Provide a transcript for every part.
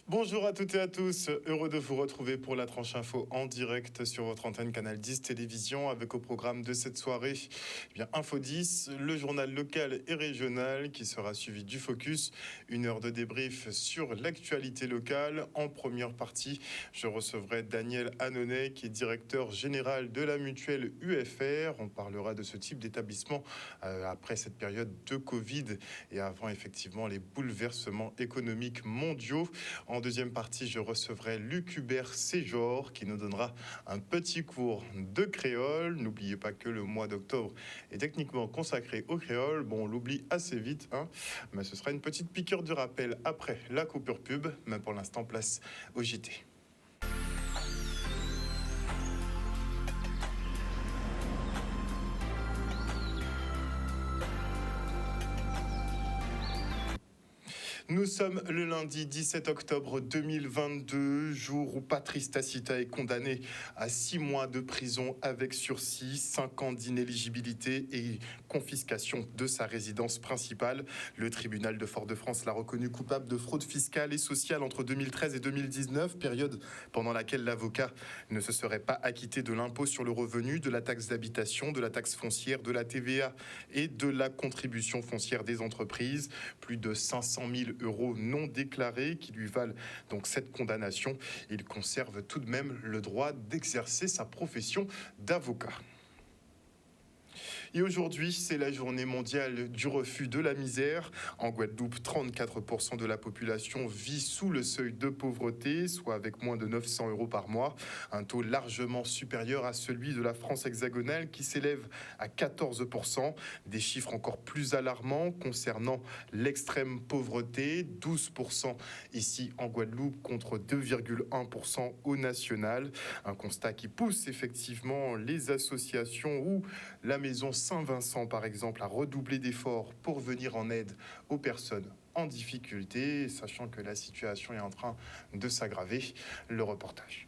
Bonjour à toutes et à tous, heureux de vous retrouver pour la tranche info en direct sur votre antenne Canal 10 Télévision avec au programme de cette soirée Info 10, le journal local et régional qui sera suivi du Focus, une heure de débrief sur l'actualité locale. En première partie, je recevrai Daniel Annonay qui est directeur général de la mutuelle UFR. On parlera de ce type d'établissement après cette période de Covid et avant effectivement les bouleversements économiques mondiaux. En deuxième partie, je recevrai Luc Hubert Séjor qui nous donnera un petit cours de créole. N'oubliez pas que le mois d'octobre est techniquement consacré au créole. Bon, on l'oublie assez vite, hein, mais ce sera une petite piqûre de rappel après la coupure pub. Mais pour l'instant, place au JT. Nous sommes le lundi 17 octobre 2022, jour où Patrice Tacita est condamné à 6 mois de prison avec sursis, 5 ans d'inéligibilité et confiscation de sa résidence principale. Le tribunal de Fort-de-France l'a reconnu coupable de fraude fiscale et sociale entre 2013 et 2019, période pendant laquelle l'avocat ne se serait pas acquitté de l'impôt sur le revenu, de la taxe d'habitation, de la taxe foncière, de la TVA et de la contribution foncière des entreprises. Plus de 500 000 euros non déclarés qui lui valent donc cette condamnation. Il conserve tout de même le droit d'exercer sa profession d'avocat. Et aujourd'hui, c'est la journée mondiale du refus de la misère. En Guadeloupe, 34% de la population vit sous le seuil de pauvreté, soit avec moins de 900 euros par mois. Un taux largement supérieur à celui de la France hexagonale qui s'élève à 14%. Des chiffres encore plus alarmants concernant l'extrême pauvreté, 12% ici en Guadeloupe contre 2,1% au national. Un constat qui pousse effectivement les associations ou la maison Saint-Vincent, par exemple, a redoublé d'efforts pour venir en aide aux personnes en difficulté, sachant que la situation est en train de s'aggraver. Le reportage.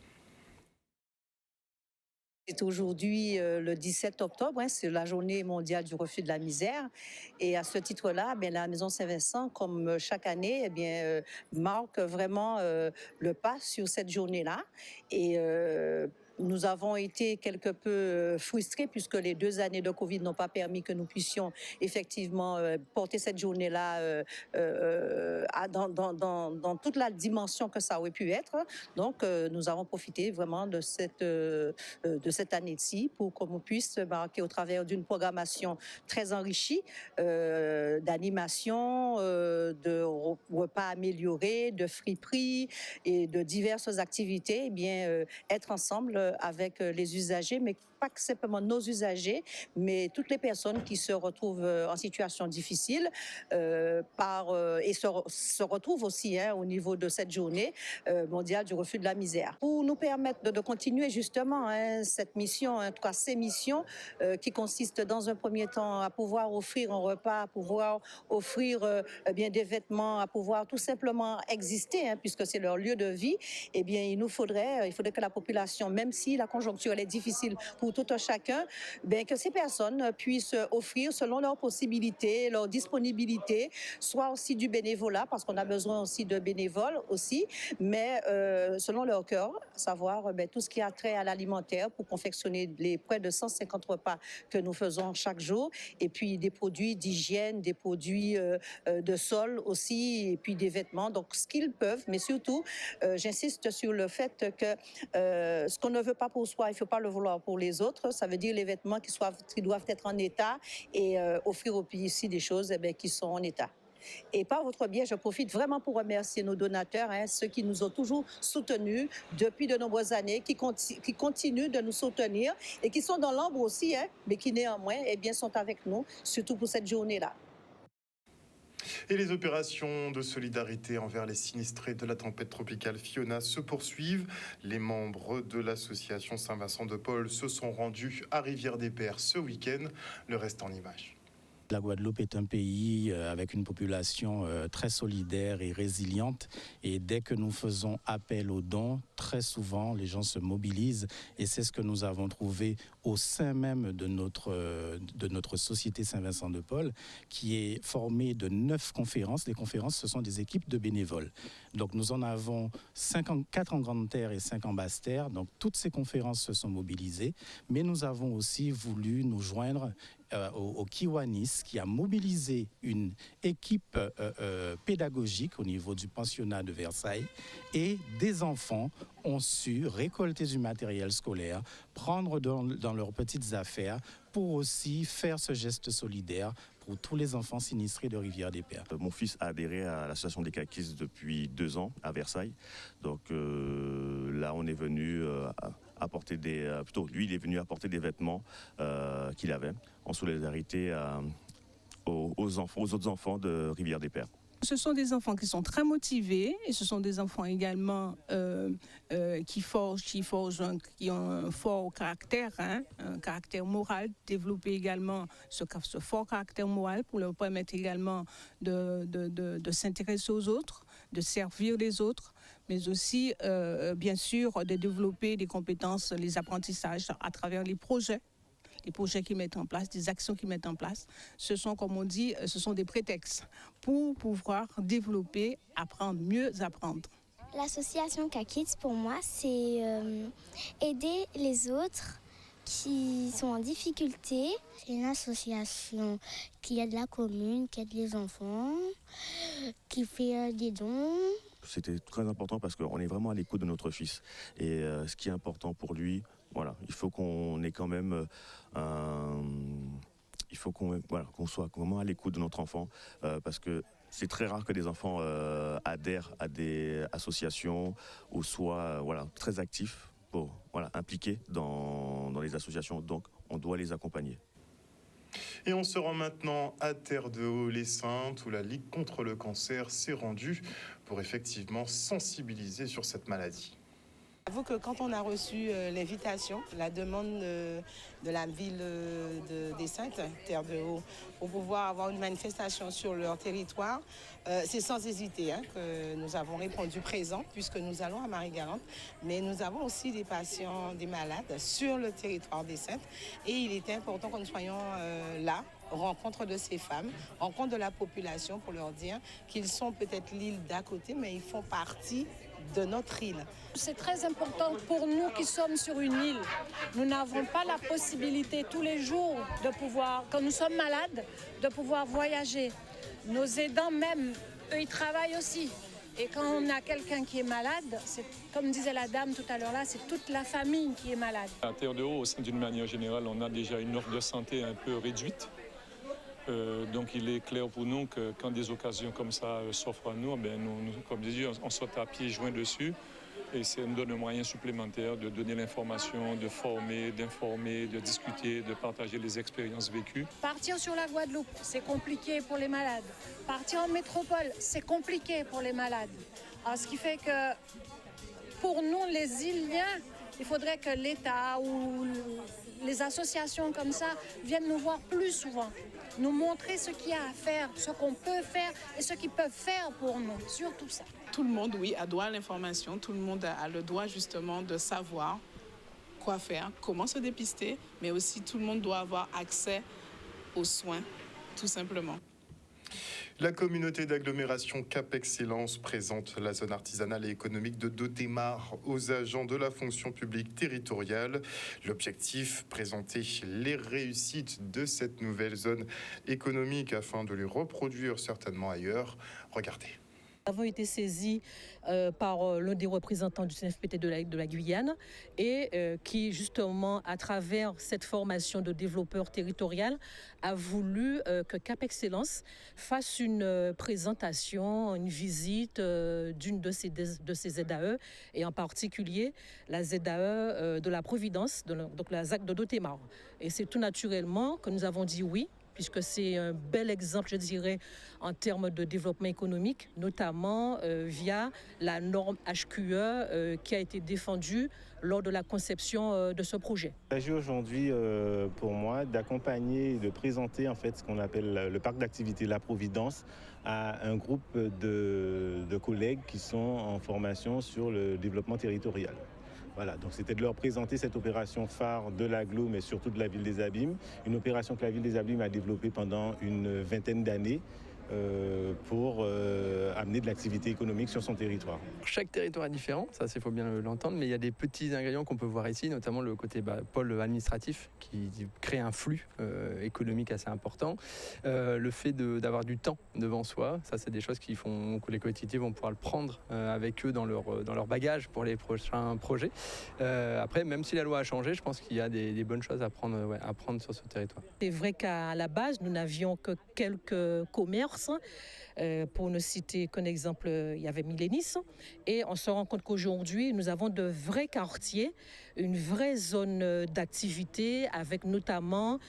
C'est aujourd'hui le 17 octobre, c'est la journée mondiale du refus de la misère. Et à ce titre-là, la Maison Saint-Vincent, comme chaque année, marque vraiment le pas sur cette journée-là. Et nous avons été quelque peu frustrés puisque les 2 années de Covid n'ont pas permis que nous puissions effectivement porter cette journée-là dans toute la dimension que ça aurait pu être. Donc, nous avons profité vraiment de cette année-ci pour qu'on puisse marquer au travers d'une programmation très enrichie d'animation, de repas améliorés, de friperies et de diverses activités, être ensemble avec les usagers, mais pas simplement nos usagers, mais toutes les personnes qui se retrouvent en situation difficile et se retrouvent aussi au niveau de cette journée mondiale du refus de la misère. Pour nous permettre de continuer justement cette mission, en tout cas ces missions qui consistent dans un premier temps à pouvoir offrir un repas, à pouvoir offrir des vêtements, à pouvoir tout simplement exister, puisque c'est leur lieu de vie, il faudrait que la population, même si la conjoncture elle est difficile pour tout un chacun, que ces personnes puissent offrir selon leurs possibilités, leur disponibilité, soit aussi du bénévolat, parce qu'on a besoin aussi de bénévoles aussi, mais selon leur cœur, savoir tout ce qui a trait à l'alimentaire pour confectionner les près de 150 repas que nous faisons chaque jour, et puis des produits d'hygiène, des produits de sol aussi, et puis des vêtements, donc ce qu'ils peuvent, mais surtout, j'insiste sur le fait que ce qu'on ne veut pas pour soi, il ne faut pas le vouloir pour les autres, ça veut dire les vêtements qui doivent être en état et offrir au pays ici des choses qui sont en état. Et par votre biais, je profite vraiment pour remercier nos donateurs, ceux qui nous ont toujours soutenus depuis de nombreuses années, qui continuent de nous soutenir et qui sont dans l'ombre aussi, mais qui néanmoins sont avec nous, surtout pour cette journée-là. Et les opérations de solidarité envers les sinistrés de la tempête tropicale Fiona se poursuivent. Les membres de l'association Saint-Vincent de Paul se sont rendus à Rivière-des-Pères ce week-end. Le reste en images. La Guadeloupe est un pays avec une population très solidaire et résiliente. Et dès que nous faisons appel aux dons, très souvent, les gens se mobilisent. Et c'est ce que nous avons trouvé au sein même de notre société Saint-Vincent-de-Paul, qui est formée de 9 conférences. Les conférences, ce sont des équipes de bénévoles. Donc nous en avons 4 en Grande-Terre et 5 en Basse-Terre. Donc toutes ces conférences se sont mobilisées. Mais nous avons aussi voulu nous joindre au Kiwanis, qui a mobilisé une équipe pédagogique au niveau du pensionnat de Versailles, et des enfants ont su récolter du matériel scolaire, prendre dans leurs petites affaires pour aussi faire ce geste solidaire pour tous les enfants sinistrés de Rivière-des-Pères. Mon fils a adhéré à l'association des caquistes depuis 2 ans à Versailles. Donc là, on est venu apporter lui, il est venu apporter des vêtements qu'il avait en solidarité aux autres enfants de Rivière-des-Pères. Ce sont des enfants qui sont très motivés et ce sont des enfants également qui ont un fort caractère, un caractère moral, développer également ce fort caractère moral pour leur permettre également de s'intéresser aux autres, de servir les autres, mais aussi bien sûr de développer des compétences, les apprentissages à travers les projets qu'ils mettent en place, des actions qu'ils mettent en place. Ce sont, comme on dit, ce sont des prétextes pour pouvoir développer, apprendre, mieux apprendre. L'association CAKIDS, pour moi, c'est aider les autres qui sont en difficulté. C'est une association qui aide la commune, qui aide les enfants, qui fait des dons. C'était très important parce qu'on est vraiment à l'écoute de notre fils. Et ce qui est important pour lui, voilà, il faut qu'on ait quand même qu'on soit vraiment à l'écoute de notre enfant parce que c'est très rare que des enfants adhèrent à des associations ou soient très actifs, impliqués dans les associations. Donc, on doit les accompagner. Et on se rend maintenant à Terre-de-Haut-les-Saintes, où la Ligue contre le cancer s'est rendue pour effectivement sensibiliser sur cette maladie. J'avoue que quand on a reçu l'invitation, la demande de la ville des Saintes, Terre-de-Haut, pour pouvoir avoir une manifestation sur leur territoire, c'est sans hésiter que nous avons répondu présent, puisque nous allons à Marie-Galante, mais nous avons aussi des patients, des malades sur le territoire des Saintes, et il était important que nous soyons là, rencontre de ces femmes, rencontre de la population pour leur dire qu'ils sont peut-être l'île d'à côté, mais ils font partie de notre île. C'est très important pour nous qui sommes sur une île. Nous n'avons pas la possibilité tous les jours de pouvoir, quand nous sommes malades, de pouvoir voyager. Nos aidants même, eux, ils travaillent aussi. Et quand on a quelqu'un qui est malade, c'est, comme disait la dame tout à l'heure là, c'est toute la famille qui est malade. À Terre-de-Haut, d'une manière générale, on a déjà une offre de santé un peu réduite. Donc il est clair pour nous que quand des occasions comme ça s'offrent à nous, nous comme je dis, on saute à pieds joints dessus et ça nous donne un moyen supplémentaire de donner l'information, de former, d'informer, de discuter, de partager les expériences vécues. Partir sur la Guadeloupe, c'est compliqué pour les malades. Partir en métropole, c'est compliqué pour les malades. Alors, ce qui fait que pour nous, les Îliens, il faudrait que l'État ou les associations comme ça viennent nous voir plus souvent, nous montrer ce qu'il y a à faire, ce qu'on peut faire et ce qu'ils peuvent faire pour nous, surtout ça. Tout le monde, oui, a droit à l'information, tout le monde a le droit justement de savoir quoi faire, comment se dépister, mais aussi tout le monde doit avoir accès aux soins, tout simplement. La communauté d'agglomération Cap Excellence présente la zone artisanale et économique de Dotémar aux agents de la fonction publique territoriale. L'objectif, présenter les réussites de cette nouvelle zone économique afin de les reproduire certainement ailleurs. Regardez. Nous avons été saisis par l'un des représentants du CNFPT de la Guyane et qui, justement, à travers cette formation de développeur territorial, a voulu que Cap Excellence fasse une présentation, une visite d'une de ces ZAE, et en particulier la ZAE de la Providence, donc la ZAC de Dotémar. Et c'est tout naturellement que nous avons dit oui, puisque c'est un bel exemple, je dirais, en termes de développement économique, notamment via la norme HQE qui a été défendue lors de la conception de ce projet. Il s'agit aujourd'hui pour moi d'accompagner et de présenter en fait ce qu'on appelle le parc d'activités La Providence à un groupe de collègues qui sont en formation sur le développement territorial. Voilà, donc c'était de leur présenter cette opération phare de l'agglo, mais surtout de la Ville des Abîmes, une opération que la Ville des Abîmes a développée pendant une vingtaine d'années pour amener de l'activité économique sur son territoire. Chaque territoire est différent, ça il faut bien l'entendre, mais il y a des petits ingrédients qu'on peut voir ici, notamment le côté pôle administratif qui crée un flux économique assez important. Le fait d'avoir du temps devant soi, ça c'est des choses qui font que les collectivités vont pouvoir le prendre avec eux dans leur bagage pour les prochains projets. Après, même si la loi a changé, je pense qu'il y a des bonnes choses à prendre sur ce territoire. C'est vrai qu'à la base, nous n'avions que quelques commerces. Pour ne citer qu'un exemple, il y avait Millénis. Et on se rend compte qu'aujourd'hui, nous avons de vrais quartiers, une vraie zone d'activité avec notamment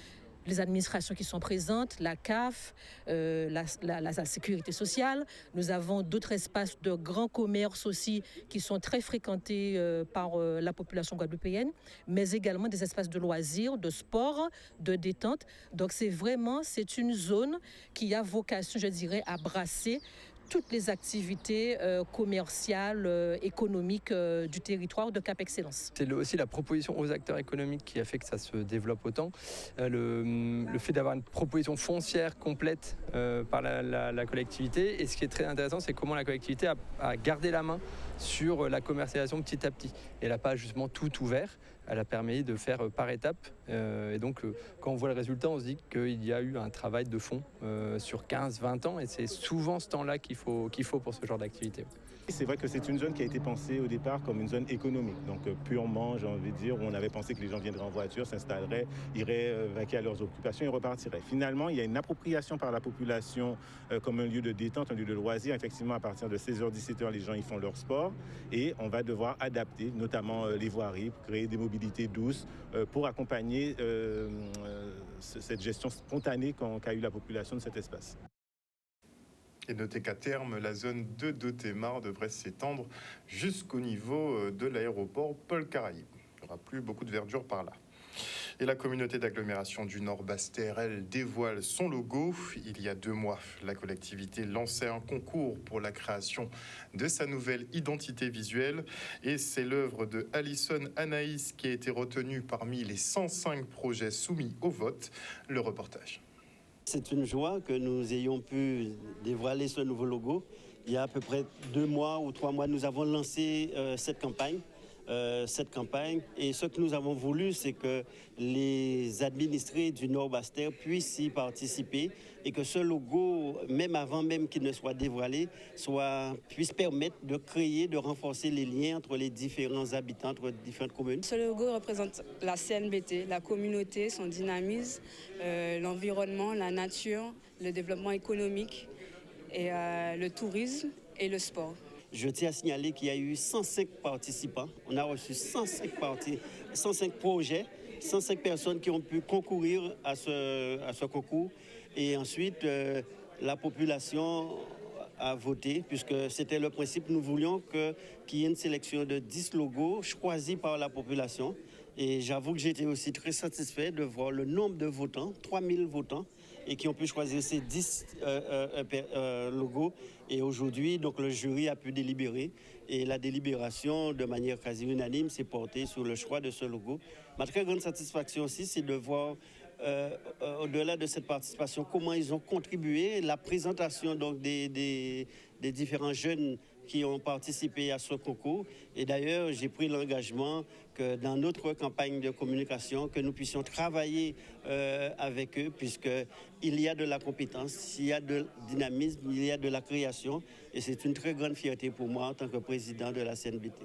les administrations qui sont présentes, la CAF, la sécurité sociale. Nous avons d'autres espaces de grands commerces aussi qui sont très fréquentés par la population guadeloupéenne, mais également des espaces de loisirs, de sport, de détente. Donc c'est une zone qui a vocation, je dirais, à brasser toutes les activités commerciales, économiques du territoire de Cap Excellence. C'est aussi la proposition aux acteurs économiques qui a fait que ça se développe autant. Le fait d'avoir une proposition foncière complète par la collectivité. Et ce qui est très intéressant, c'est comment la collectivité a gardé la main sur la commercialisation petit à petit. Elle n'a pas justement tout ouvert. Elle a permis de faire par étapes. Et donc, quand on voit le résultat, on se dit qu'il y a eu un travail de fond sur 15-20 ans. Et c'est souvent ce temps-là qu'il faut pour ce genre d'activité. C'est vrai que c'est une zone qui a été pensée au départ comme une zone économique, donc purement, j'ai envie de dire, où on avait pensé que les gens viendraient en voiture, s'installeraient, iraient vaquer à leurs occupations et repartiraient. Finalement, il y a une appropriation par la population comme un lieu de détente, un lieu de loisir. Effectivement, à partir de 16h, 17h, les gens y font leur sport et on va devoir adapter, notamment les voiries, pour créer des mobilités douces pour accompagner cette gestion spontanée qu'a eu la population de cet espace. Et notez qu'à terme, la zone de Dotémar devrait s'étendre jusqu'au niveau de l'aéroport Paul Caraïbe. Il n'y aura plus beaucoup de verdure par là. Et la communauté d'agglomération du Nord Basse-Terre, elle dévoile son logo. Il y a 2 mois, la collectivité lançait un concours pour la création de sa nouvelle identité visuelle. Et c'est l'œuvre de Alison Anaïs qui a été retenue parmi les 105 projets soumis au vote. Le reportage. C'est une joie que nous ayons pu dévoiler ce nouveau logo. Il y a à peu près 2 mois ou 3 mois, nous avons lancé cette campagne. Et ce que nous avons voulu, c'est que les administrés du Nord Basse-Terre puissent y participer et que ce logo, même avant même qu'il ne soit dévoilé, puisse permettre de créer, de renforcer les liens entre les différents habitants, entre différentes communes. Ce logo représente la CNBT, la communauté, son dynamisme, l'environnement, la nature, le développement économique, et le tourisme et le sport. Je tiens à signaler qu'il y a eu 105 participants. On a reçu 105 projets, 105 personnes qui ont pu concourir à ce concours. Et ensuite, la population a voté, puisque c'était le principe. Nous voulions qu'il y ait une sélection de 10 logos choisis par la population. Et j'avoue que j'étais aussi très satisfait de voir le nombre de votants, 3000 votants, et qui ont pu choisir ces 10 logos. Et aujourd'hui, donc, le jury a pu délibérer. Et la délibération, de manière quasi unanime, s'est portée sur le choix de ce logo. Ma très grande satisfaction aussi, c'est de voir, au-delà de cette participation, comment ils ont contribué, la présentation donc, des différents jeunes qui ont participé à ce concours. Et d'ailleurs, j'ai pris l'engagement que dans notre campagne de communication, que nous puissions travailler avec eux, puisqu'il y a de la compétence, il y a de dynamisme, il y a de la création. Et c'est une très grande fierté pour moi en tant que président de la CNBT.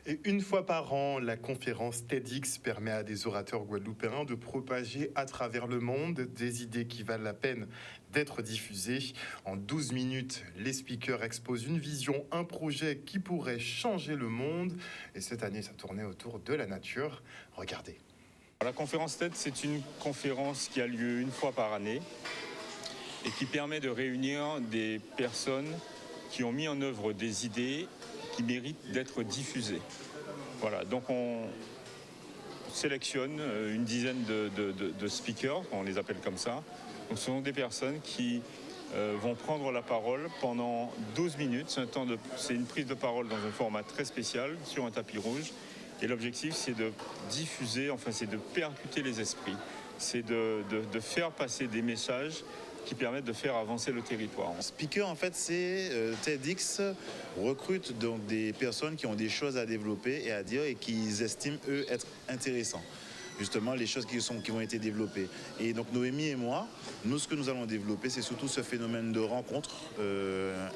Et une fois par an, la conférence TEDx permet à des orateurs guadeloupéens de propager à travers le monde des idées qui valent la peine d'être diffusées. En 12 minutes, les speakers exposent une vision, un projet qui pourrait changer le monde. Et cette année, ça tournait autour de la nature. Regardez. La conférence TED, c'est une conférence qui a lieu une fois par année et qui permet de réunir des personnes qui ont mis en œuvre des idées qui méritent d'être diffusées. Voilà, donc on sélectionne une dizaine de speakers, on les appelle comme ça. Donc ce sont des personnes qui vont prendre la parole pendant 12 minutes. C'est une prise de parole dans un format très spécial sur un tapis rouge. Et l'objectif, c'est de diffuser, c'est de percuter les esprits. C'est de faire passer des messages qui permettent de faire avancer le territoire. Speaker, en fait, c'est TEDx recrute donc des personnes qui ont des choses à développer et à dire et qui estiment, eux, être intéressants. Justement, les choses qui vont être développées. Et donc, Noémie et moi, ce que nous allons développer, c'est surtout ce phénomène de rencontre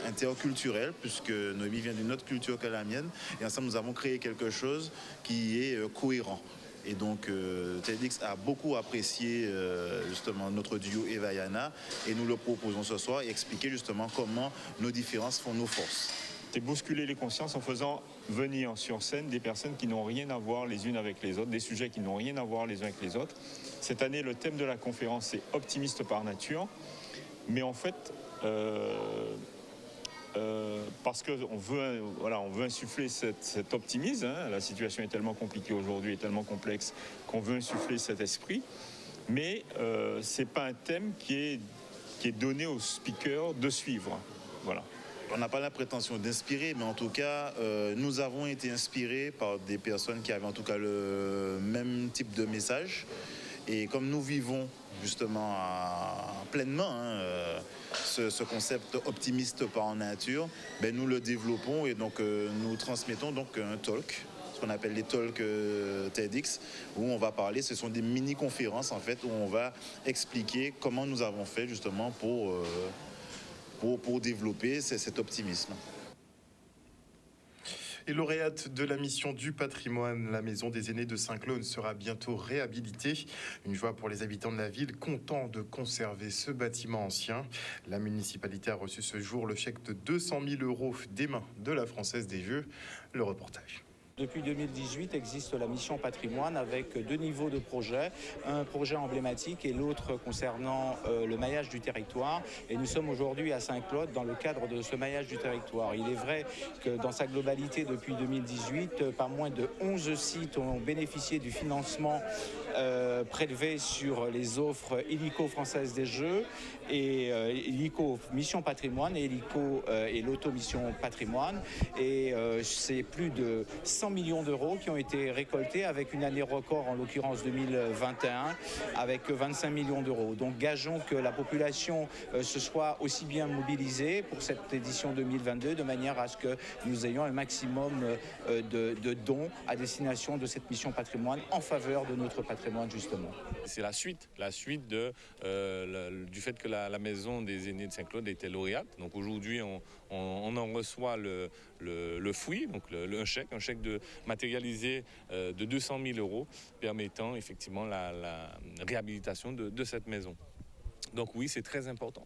interculturelle, puisque Noémie vient d'une autre culture que la mienne. Et ensemble, nous avons créé quelque chose qui est cohérent. Et donc, TEDx a beaucoup apprécié justement notre duo Eva Yana et nous le proposons ce soir et expliquer justement comment nos différences font nos forces. C'est bousculer les consciences en faisant venir sur scène des personnes qui n'ont rien à voir les unes avec les autres, des sujets qui n'ont rien à voir les uns avec les autres. Cette année, le thème de la conférence, c'est « Optimiste par nature ». Mais en fait, parce qu'on veut, on veut insuffler cet optimisme, la situation est tellement compliquée aujourd'hui et tellement complexe qu'on veut insuffler cet esprit. Mais ce n'est pas un thème qui est donné aux speakers de suivre. Voilà. On n'a pas la prétention d'inspirer, mais en tout cas, nous avons été inspirés par des personnes qui avaient en tout cas le même type de message. Et comme nous vivons justement pleinement ce concept optimiste par nature, nous le développons et donc nous transmettons donc un talk, ce qu'on appelle les talks TEDx, où on va parler, ce sont des mini-conférences en fait, où on va expliquer comment nous avons fait justement pour développer cet optimisme. Et lauréate de la mission du patrimoine, la maison des aînés de Saint-Claude sera bientôt réhabilitée. Une joie pour les habitants de la ville, contents de conserver ce bâtiment ancien. La municipalité a reçu ce jour le chèque de 200 000 € des mains de la Française des Jeux. Le reportage. Depuis 2018 existe la mission patrimoine avec 2 niveaux de projet, un projet emblématique et l'autre concernant le maillage du territoire. Et nous sommes aujourd'hui à Saint-Claude dans le cadre de ce maillage du territoire. Il est vrai que dans sa globalité depuis 2018, pas moins de 11 sites ont bénéficié du financement prélevé sur les offres illico Française des Jeux et illico Mission Patrimoine et illico et l'auto Mission Patrimoine. Et c'est plus de 100 millions d'euros qui ont été récoltés avec une année record, en l'occurrence 2021, avec 25 millions d'euros. Donc gageons que la population se soit aussi bien mobilisée pour cette édition 2022 de manière à ce que nous ayons un maximum de dons à destination de cette mission patrimoine en faveur de notre patrimoine justement. C'est la suite du fait que la maison des aînés de Saint-Claude était lauréate. Donc aujourd'hui on en reçoit le fruit, donc un chèque matérialisé de 200 000 € permettant effectivement la réhabilitation de cette maison. Donc oui, c'est très important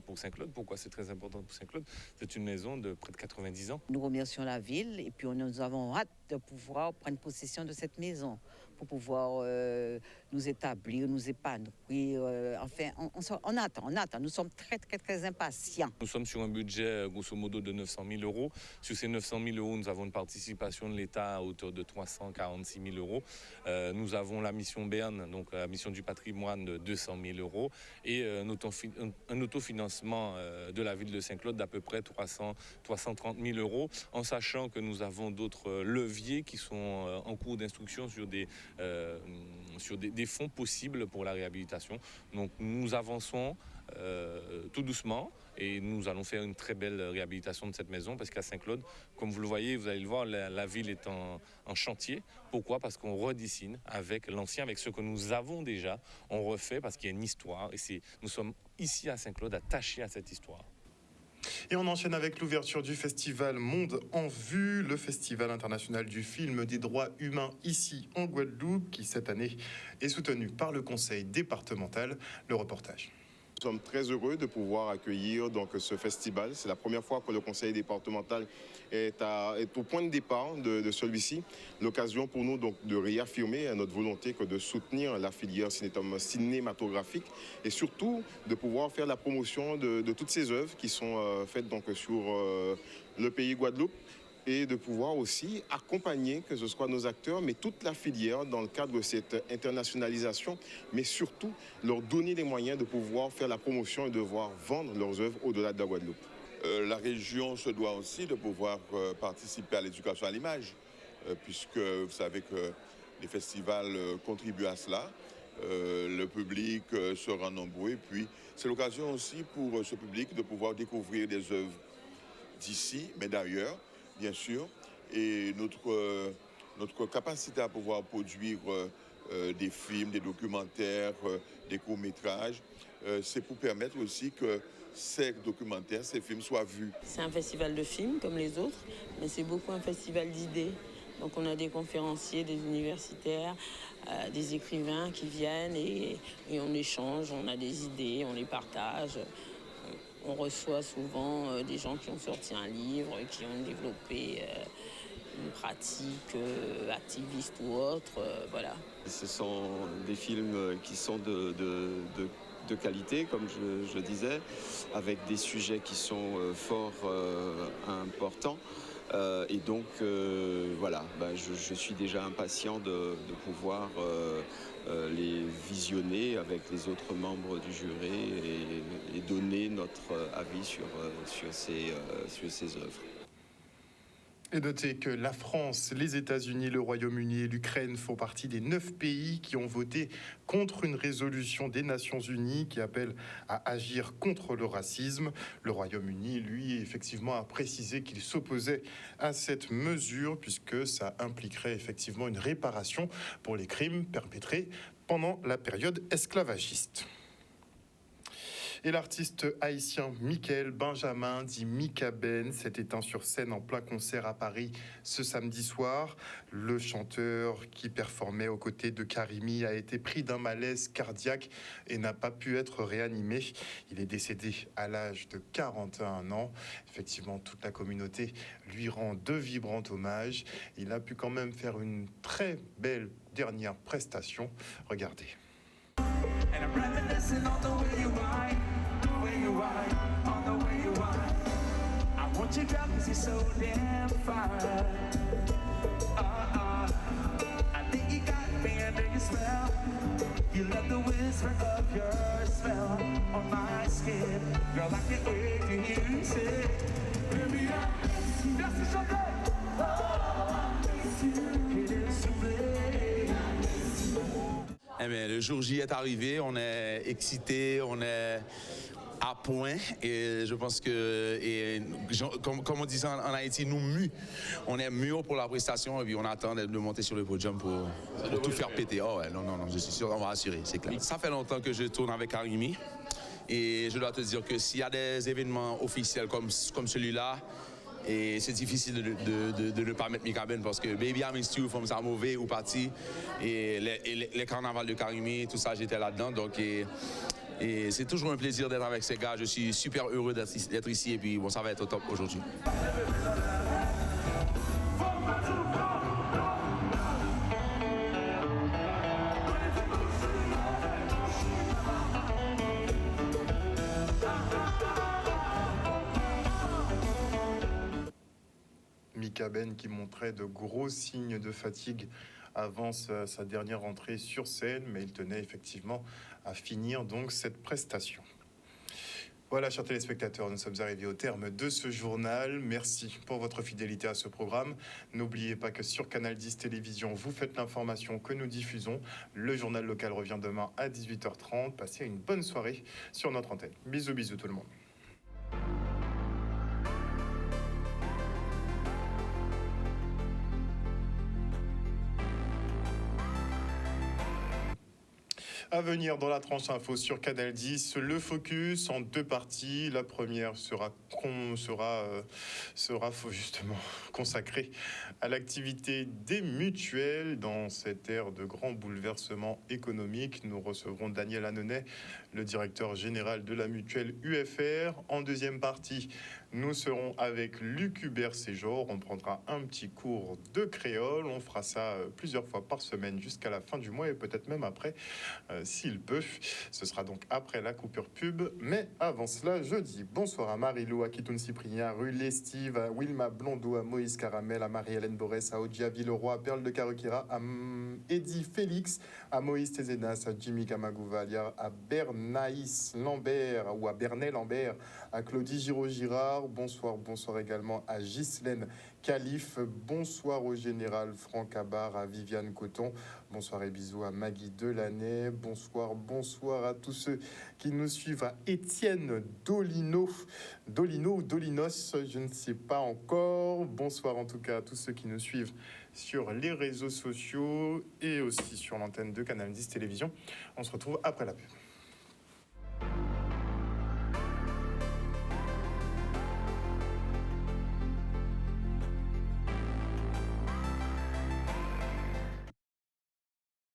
pour Saint-Claude. Pourquoi c'est très important pour Saint-Claude? C'est une maison de près de 90 ans. Nous remercions la ville et puis nous avons hâte de pouvoir prendre possession de cette maison pour pouvoir nous établir, nous épanouir. Enfin, on attend. Nous sommes très impatients. Nous sommes sur un budget grosso modo de 900 000 €. Sur ces 900 000 €, nous avons une participation de l'État à hauteur de 346 000 €. Nous avons la mission Berne, donc la mission du patrimoine de 200 000 € et un autofinancement de la ville de Saint-Claude d'à peu près 330 000 €, en sachant que nous avons d'autres leviers qui sont en cours d'instruction sur des fonds possibles pour la réhabilitation. Donc nous avançons tout doucement et nous allons faire une très belle réhabilitation de cette maison parce qu'à Saint-Claude, comme vous le voyez, vous allez le voir, la ville est en chantier. Pourquoi? Parce qu'on redessine avec l'ancien, avec ce que nous avons déjà. On refait parce qu'il y a une histoire et nous sommes ici à Saint-Claude attachés à cette histoire. Et on enchaîne avec l'ouverture du festival Monde en Vue, le festival international du film des droits humains ici en Guadeloupe, qui cette année est soutenu par le conseil départemental. Le reportage. Nous sommes très heureux de pouvoir accueillir donc, ce festival. C'est la première fois que le conseil départemental est au point de départ de celui-ci. L'occasion pour nous donc, de réaffirmer notre volonté que de soutenir la filière cinématographique et surtout de pouvoir faire la promotion de toutes ces œuvres qui sont faites donc, sur le pays Guadeloupe, et de pouvoir aussi accompagner, que ce soit nos acteurs, mais toute la filière dans le cadre de cette internationalisation, mais surtout leur donner les moyens de pouvoir faire la promotion et de pouvoir vendre leurs œuvres au-delà de la Guadeloupe. La région se doit aussi de pouvoir participer à l'éducation à l'image, puisque vous savez que les festivals contribuent à cela. Le public sera nombreux, et puis c'est l'occasion aussi pour ce public de pouvoir découvrir des œuvres d'ici, mais d'ailleurs, bien sûr, et notre capacité à pouvoir produire des films, des documentaires, des courts-métrages, c'est pour permettre aussi que ces documentaires, ces films soient vus. C'est un festival de films comme les autres, mais c'est beaucoup un festival d'idées. Donc on a des conférenciers, des universitaires, des écrivains qui viennent et on échange, on a des idées, on les partage. On reçoit souvent des gens qui ont sorti un livre, qui ont développé une pratique activiste ou autre, voilà. Ce sont des films qui sont de qualité, comme je disais, avec des sujets qui sont fort importants. Et donc, voilà, je suis déjà impatient de pouvoir les visionner avec les autres membres du jury et donner notre avis sur ces œuvres. Et notez que la France, les États-Unis, le Royaume-Uni et l'Ukraine font partie des 9 pays qui ont voté contre une résolution des Nations Unies qui appelle à agir contre le racisme. Le Royaume-Uni, lui, effectivement, a précisé qu'il s'opposait à cette mesure puisque ça impliquerait effectivement une réparation pour les crimes perpétrés pendant la période esclavagiste. Et l'artiste haïtien Michael Benjamin, dit Mika Ben, s'est éteint sur scène en plein concert à Paris ce samedi soir. Le chanteur qui performait aux côtés de Karimi a été pris d'un malaise cardiaque et n'a pas pu être réanimé. Il est décédé à l'âge de 41 ans. Effectivement, toute la communauté lui rend de vibrants hommages. Il a pu quand même faire une très belle dernière prestation. Regardez. And I'm reminiscing on the way you ride, on the way you ride. I want you down 'cause you're so damn fine. I think you got me under your spell. You love the whisper of your spell on my skin. Girl, I can't wait to hear you say, baby, I miss you. That's the shot. Oh, I miss you. It is so big. Eh bien, le jour J est arrivé, on est excités, on est à point et je pense que, comme on dit en Haïti, nous mûs. On est mûrs pour la prestation et puis on attend de monter sur le podium pour tout faire péter. Oh ouais, non, je suis sûr, on va assurer, c'est clair. Ça fait longtemps que je tourne avec Karimi et je dois te dire que s'il y a des événements officiels comme celui-là, et c'est difficile de ne pas mettre Mika Ben parce que Baby I Miss You, From Ça Mauvais ou Parti, et les carnavals de Karimi, tout ça, j'étais là-dedans. Donc, et c'est toujours un plaisir d'être avec ces gars. Je suis super heureux d'être ici et puis bon, ça va être au top aujourd'hui. Mika Ben qui montrait de gros signes de fatigue avant sa dernière entrée sur scène, mais il tenait effectivement à finir donc cette prestation. Voilà, chers téléspectateurs, nous sommes arrivés au terme de ce journal. Merci pour votre fidélité à ce programme. N'oubliez pas que sur Canal 10 Télévision, vous faites l'information que nous diffusons. Le journal local revient demain à 18h30. Passez une bonne soirée sur notre antenne. Bisous, bisous tout le monde. À venir dans la tranche info sur Canal 10, le focus en deux parties. La première sera justement consacrée à l'activité des mutuelles dans cette ère de grands bouleversements économiques. Nous recevrons Daniel Annonay, le directeur général de la mutuelle UFR. En deuxième partie, nous serons avec Luc Hubert Séjour. On prendra un petit cours de créole. On fera ça plusieurs fois par semaine jusqu'à la fin du mois et peut-être même après, s'il peut. Ce sera donc après la coupure pub. Mais avant cela, je dis bonsoir à Marie-Lou, à Kitoun Cyprien, à Rulé Steve, à Wilma Blondeau, à Moïse Caramel, à Marie-Hélène Borès, à Odia Villeroy, à Perle de Carukira, à Eddie Félix, à Moïse Tézénas, à Jimmy Kamagouvalia, à Bernaïs Lambert ou à Bernay Lambert, à Claudie Giraud-Girard. Bonsoir également à Ghislaine Calife. Bonsoir au général Franck Abar, à Viviane Coton. Bonsoir et bisous à Maggie Delaney. Bonsoir à tous ceux qui nous suivent, à Étienne Dolino ou Dolinos, je ne sais pas encore. Bonsoir en tout cas à tous ceux qui nous suivent sur les réseaux sociaux et aussi sur l'antenne de Canal 10 Télévision. On se retrouve après la pub.